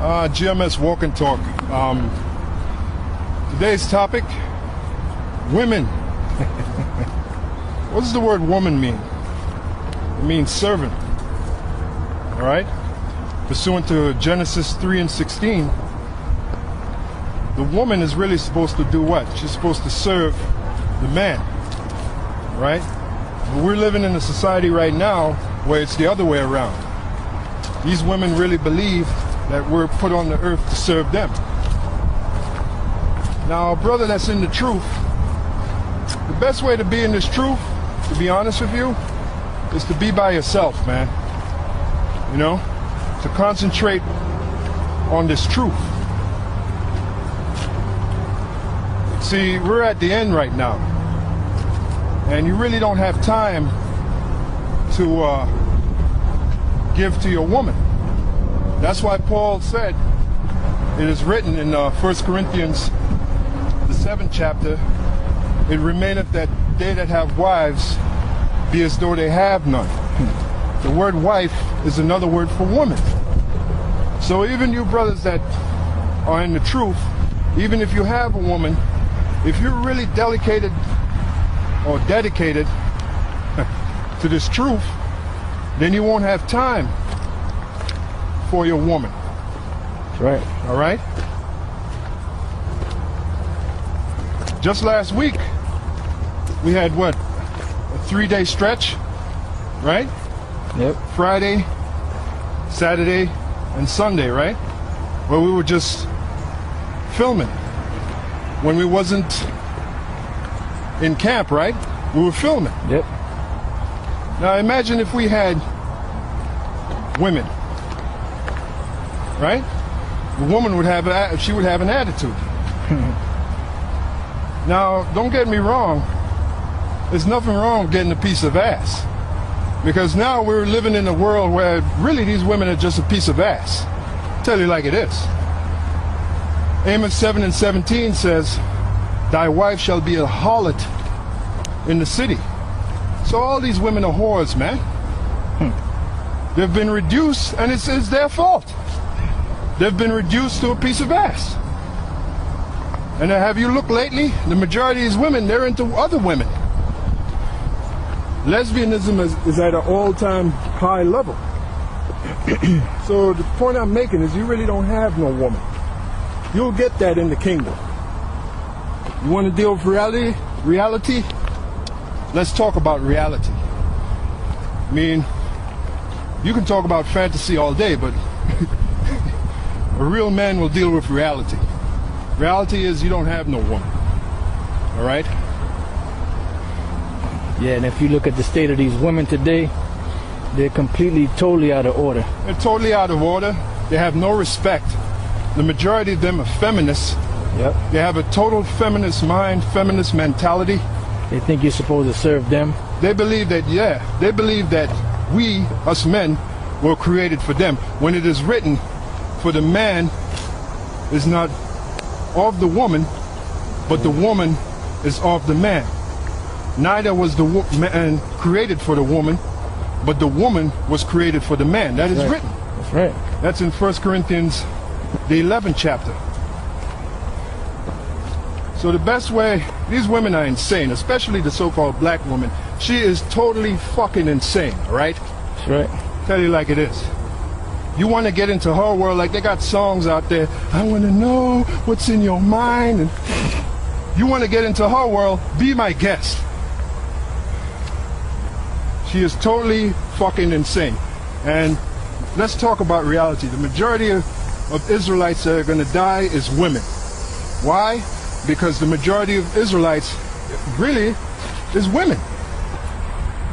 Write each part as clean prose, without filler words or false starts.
GMS Walk and Talk. Today's topic, women. What does the word woman mean? It means servant. All right? Pursuant to Genesis 3:16, the woman is really supposed to do what? She's supposed to serve the man. Right? But we're living in a society right now where it's the other way around. These women really believe that we're put on the earth to serve them. Now, a brother that's in the truth, the best way to be in this truth, to be honest with you, is to be by yourself, man. You know, to concentrate on this truth. See, we're at the end right now, and you really don't have time to give to your woman. That's why Paul said, it is written in 1 Corinthians, the 7th chapter, it remaineth that they that have wives be as though they have none. The word wife is another word for woman. So even you brothers that are in the truth, even if you have a woman, if you're really dedicated to this truth, then you won't have time for your woman. That's right. All right? Just last week, we had what? A 3-day stretch, right? Yep. Friday, Saturday, and Sunday, right? Where we were just filming. When we wasn't in camp, right? We were filming. Yep. Now imagine if we had women, right? The woman would have an attitude. Now, don't get me wrong. There's nothing wrong with getting a piece of ass, because now we're living in a world where really these women are just a piece of ass. I'll tell you like it is. Amos 7:17 says, "Thy wife shall be a harlot in the city." So all these women are whores, man. They've been reduced, and it's their fault. They've been reduced to a piece of ass. And have you looked lately? The majority of these women, they're into other women. Lesbianism is at an all-time high level. So the point I'm making is you really don't have no woman. You'll get that in the kingdom. You want to deal with reality? Let's talk about reality. I mean, you can talk about fantasy all day, but a real man will deal with reality. Reality is you don't have no woman. All right? Yeah, and if you look at the state of these women today, they're completely, totally out of order. They're totally out of order. They have no respect. The majority of them are feminists. Yep. They have a total feminist mind, feminist mentality. They think you're supposed to serve them. They believe that, they believe that we, us men, were created for them. When it is written, for the man is not of the woman, but the woman is of the man. Neither was the man created for the woman, but the woman was created for the man. That is written. That's right. That's in 1 Corinthians, the 11th chapter. So the best way, these women are insane, especially the so-called black woman. She is totally fucking insane, all right? That's right. Tell you like it is. You want to get into her world, like they got songs out there, I want to know what's in your mind. And you want to get into her world, be my guest. She is totally fucking insane. And let's talk about reality. The majority of Israelites that are going to die is women. Why? Because the majority of Israelites really is women.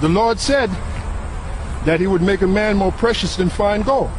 The Lord said that he would make a man more precious than fine gold.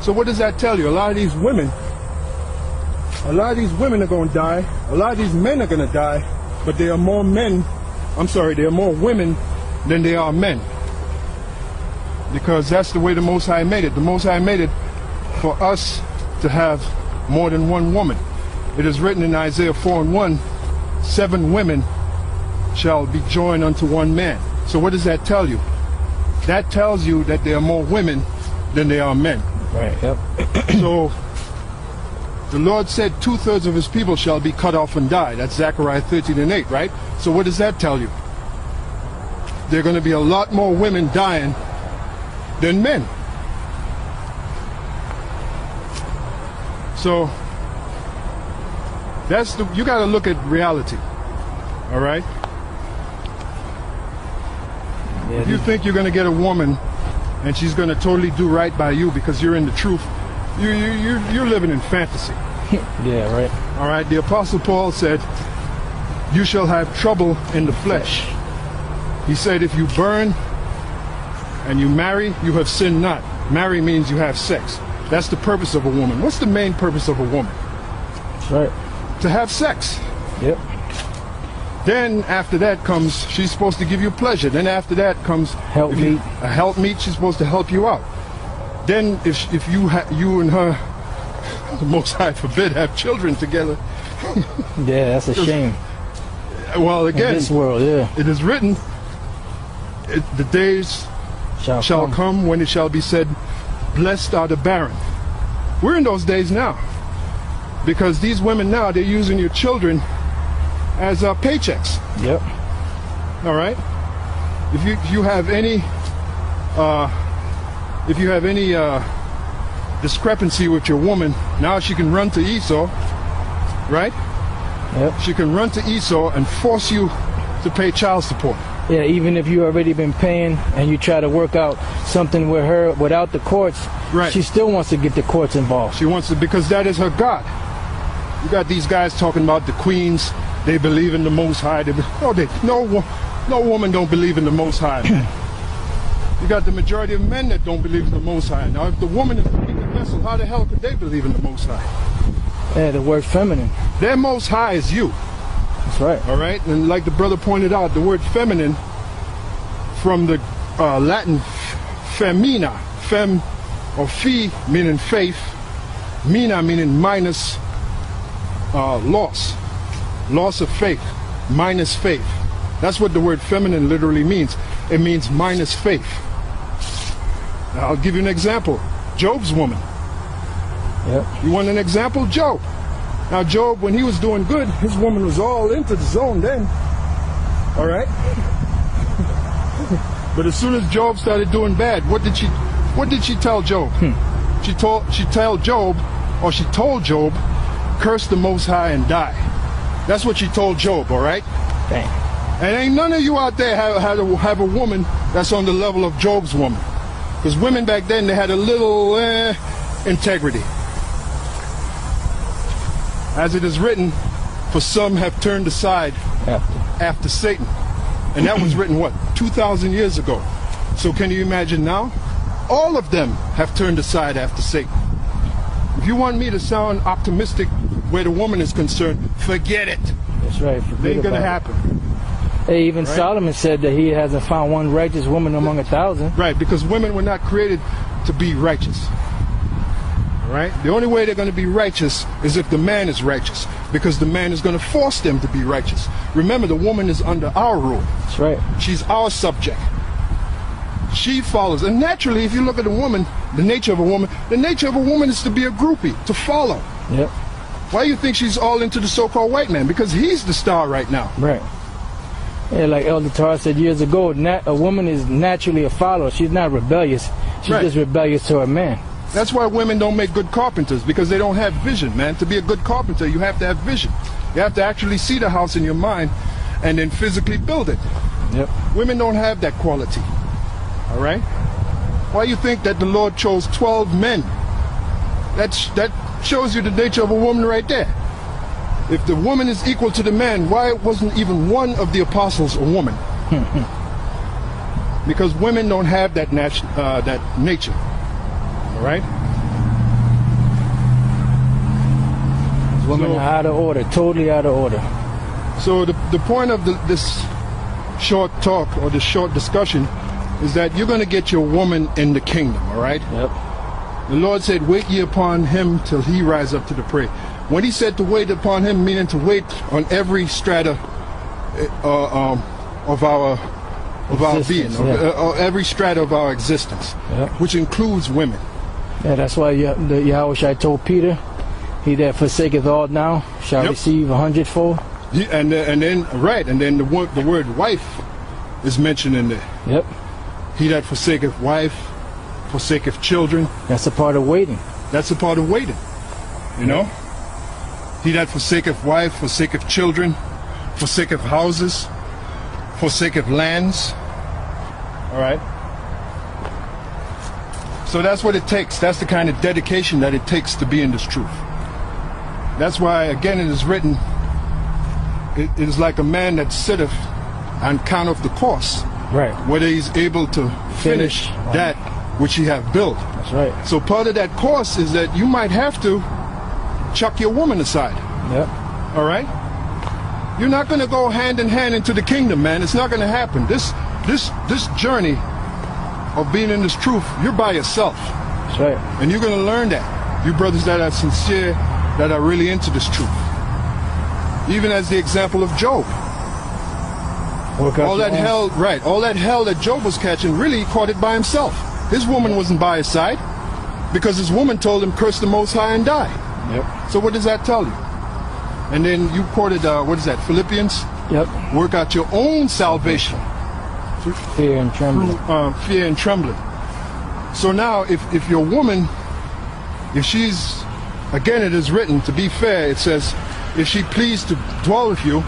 So what does that tell you? A lot of these women are going to die. A lot of these men are going to die, but there are more women than there are men. Because that's the way the Most High made it. The Most High made it for us to have more than one woman. It is written in Isaiah 4:1, 7 women shall be joined unto one man. So what does that tell you? That tells you that there are more women than there are men. Right, yep. So The Lord said 2/3 of his people shall be cut off and die. That's Zechariah 13:8, right? So what does that tell you? There are going to be a lot more women dying than men. So you got to look at reality. All right? Yeah, if you think you're going to get a woman and she's going to totally do right by you because you're in the truth, you're living in fantasy. Yeah, right. All right? The Apostle Paul said, you shall have trouble in the flesh. He said, if you burn and you marry, you have sinned not. Marry means you have sex. That's the purpose of a woman. What's the main purpose of a woman? That's right. To have sex. Yep. Then after that comes, she's supposed to give you pleasure. Then after that comes helpmeet. A helpmeet. She's supposed to help you out. Then if you and her, the Most High forbid, have children together. Yeah, that's a shame. Well, again, in this world, yeah. It is written, the days shall come when it shall be said, blessed are the barren. We're in those days now. Because these women now, they're using your children as paychecks. Yep. All right. If you have any discrepancy with your woman, now she can run to Esau, right? Yep. She can run to Esau and force you to pay child support. Yeah, even if you already been paying and you try to work out something with her without the courts, right, she still wants to get the courts involved. She wants to, because that is her God. You got these guys talking about the queens. They believe in the Most High. No woman don't believe in the Most High. You got the majority of men that don't believe in the Most High. Now, if the woman is the weaker vessel, how the hell could they believe in the Most High? Yeah, the word feminine. Their Most High is you. That's right. All right, and like the brother pointed out, the word feminine from the Latin femina, fem or fi meaning faith, mina meaning minus loss of faith, minus faith. That's what the word feminine literally means. It means minus faith. Now, I'll give you an example. Job's woman. Yep. You want an example? Job. Now, Job, when he was doing good, his woman was all into the zone then. All right? But as soon as Job started doing bad, what did she tell Job? She told Job, curse the Most High and die. That's what she told Job, all right? Dang. And ain't none of you out there have a woman that's on the level of Job's woman. Because women back then, they had a little integrity. As it is written, for some have turned aside after Satan. And that was written, what, 2,000 years ago. So can you imagine now? All of them have turned aside after Satan. If you want me to sound optimistic where the woman is concerned, forget it. That's right. It ain't going to happen. Hey, even Solomon said that he hasn't found one righteous woman among 1,000. Right, because women were not created to be righteous. Right? The only way they're going to be righteous is if the man is righteous, because the man is going to force them to be righteous. Remember, the woman is under our rule. That's right. She's our subject. She follows. And naturally, if you look at a woman, the nature of a woman is to be a groupie, to follow. Yep. Why do you think she's all into the so-called white man? Because he's the star right now. Right. Yeah, like Elder Tar said years ago, a woman is naturally a follower. She's not rebellious. She's just rebellious to her man. That's why women don't make good carpenters, because they don't have vision, man. To be a good carpenter, you have to have vision. You have to actually see the house in your mind and then physically build it. Yep. Women don't have that quality. All right? Why do you think that the Lord chose 12 men? That shows you the nature of a woman right there. If the woman is equal to the man, why wasn't even one of the apostles a woman? Because women don't have that nature. All right? Women are out of order, totally out of order. So the point of this short talk or this short discussion is that you're going to get your woman in the kingdom, all right? Yep. The Lord said, wait ye upon him till he rise up to the prey. When he said to wait upon him, meaning to wait on every strata of our being, every strata of our existence, which includes women. Yeah, that's why the Yahushua told Peter, He that forsaketh all now shall receive 100-fold. And then the word wife is mentioned in there. Yep. He that forsaketh wife, forsaketh children. That's a part of waiting. That's a part of waiting. You know? He that forsaketh wife, forsaketh children, forsaketh houses, forsaketh lands. All right? So that's what it takes. That's the kind of dedication that it takes to be in this truth. That's why, again, it is written, it is like a man that sitteth and counteth the cost. Right. Whether he's able to finish that which he have built. That's right. So part of that course is that you might have to chuck your woman aside. Yep. All right? You're not going to go hand in hand into the kingdom, man. It's not going to happen. This journey of being in this truth, you're by yourself. That's right. And you're going to learn that. You brothers that are sincere, that are really into this truth. Even as the example of Job. All that hell that Job was catching, really he caught it by himself. His woman wasn't by his side because his woman told him, curse the Most High and die. Yep. So what does that tell you? And then you quoted, what is that, Philippians? Yep. Work out your own salvation. Fear and trembling. Fear and trembling. So now if your woman, if she's, again it is written, to be fair, it says, if she pleased to dwell with you,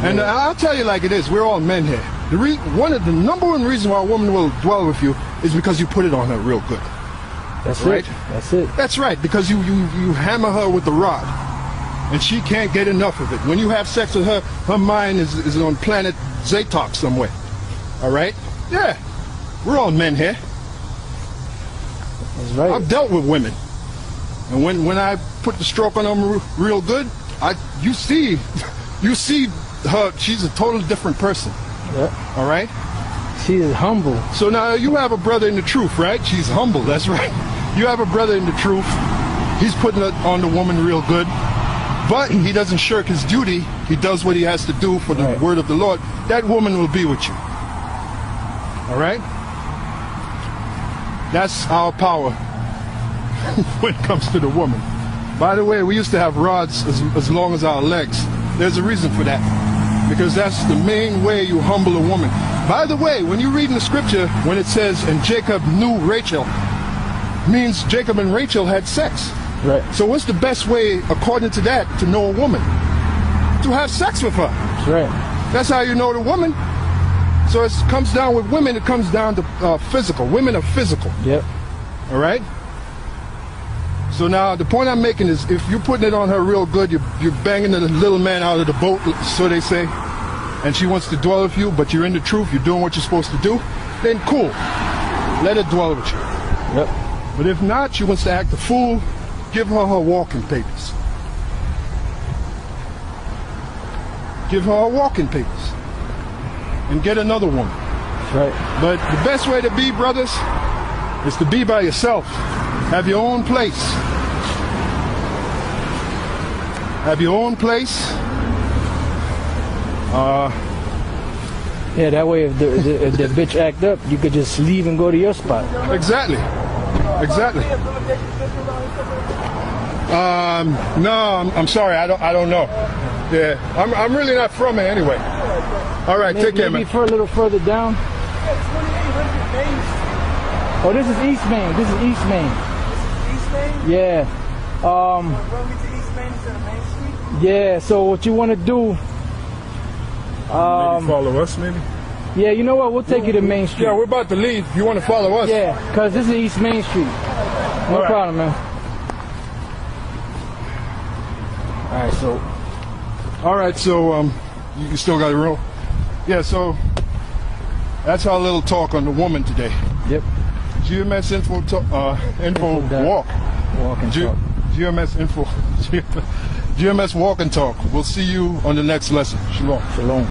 and I'll tell you like it is, we're all men here. The number one reason why a woman will dwell with you is because you put it on her real good. That's right. That's it. That's right, because you hammer her with the rod, and she can't get enough of it. When you have sex with her, her mind is on planet Zaqan somewhere. All right? Yeah, we're all men here. That's right. I've dealt with women, and when I put the stroke on them real good, you see her. She's a totally different person. Yep. All right? She is humble. So now you have a brother in the truth, right? She's humble, that's right. You have a brother in the truth. He's putting it on the woman real good. But he doesn't shirk his duty. He does what he has to do for the word of the Lord. That woman will be with you. All right? That's our power when it comes to the woman. By the way, we used to have rods as long as our legs. There's a reason for that. Because that's the main way you humble a woman. By the way, when you read in the scripture, when it says, and Jacob knew Rachel, means Jacob and Rachel had sex. Right. So what's the best way, according to that, to know a woman? To have sex with her. That's right. That's how you know the woman. So it comes down with women, it comes down to physical. Women are physical. Yep. All right? So now the point I'm making is, if you're putting it on her real good, you're banging the little man out of the boat, so they say, and she wants to dwell with you, but you're in the truth, you're doing what you're supposed to do, then cool. Let her dwell with you. Yep. But if not, she wants to act a fool, give her her walking papers. Give her her walking papers. And get another woman. Right. But the best way to be, brothers, is to be by yourself. Have your own place. Have your own place. Yeah, that way if the bitch act up, you could just leave and go to your spot. Exactly. Exactly. No, I'm sorry. I don't know. Yeah, I'm really not from here anyway. All right, take care, man. Maybe a little further down. Oh, this is East Main. This is East Main. East Main? Yeah. Run me to East Main instead of Main Street? Yeah. So what you want to do? Maybe follow us, maybe. Yeah, you know what? We'll take you to Main Street. Yeah, we're about to leave. You want to follow us? Yeah, because this is East Main Street. No problem, man. All right, so you still got to roll? Yeah, so that's our little talk on the woman today. Yep. GMS info walk. Walk and talk. GMS info. GMS walk and talk. We'll see you on the next lesson. Shalom. Shalom.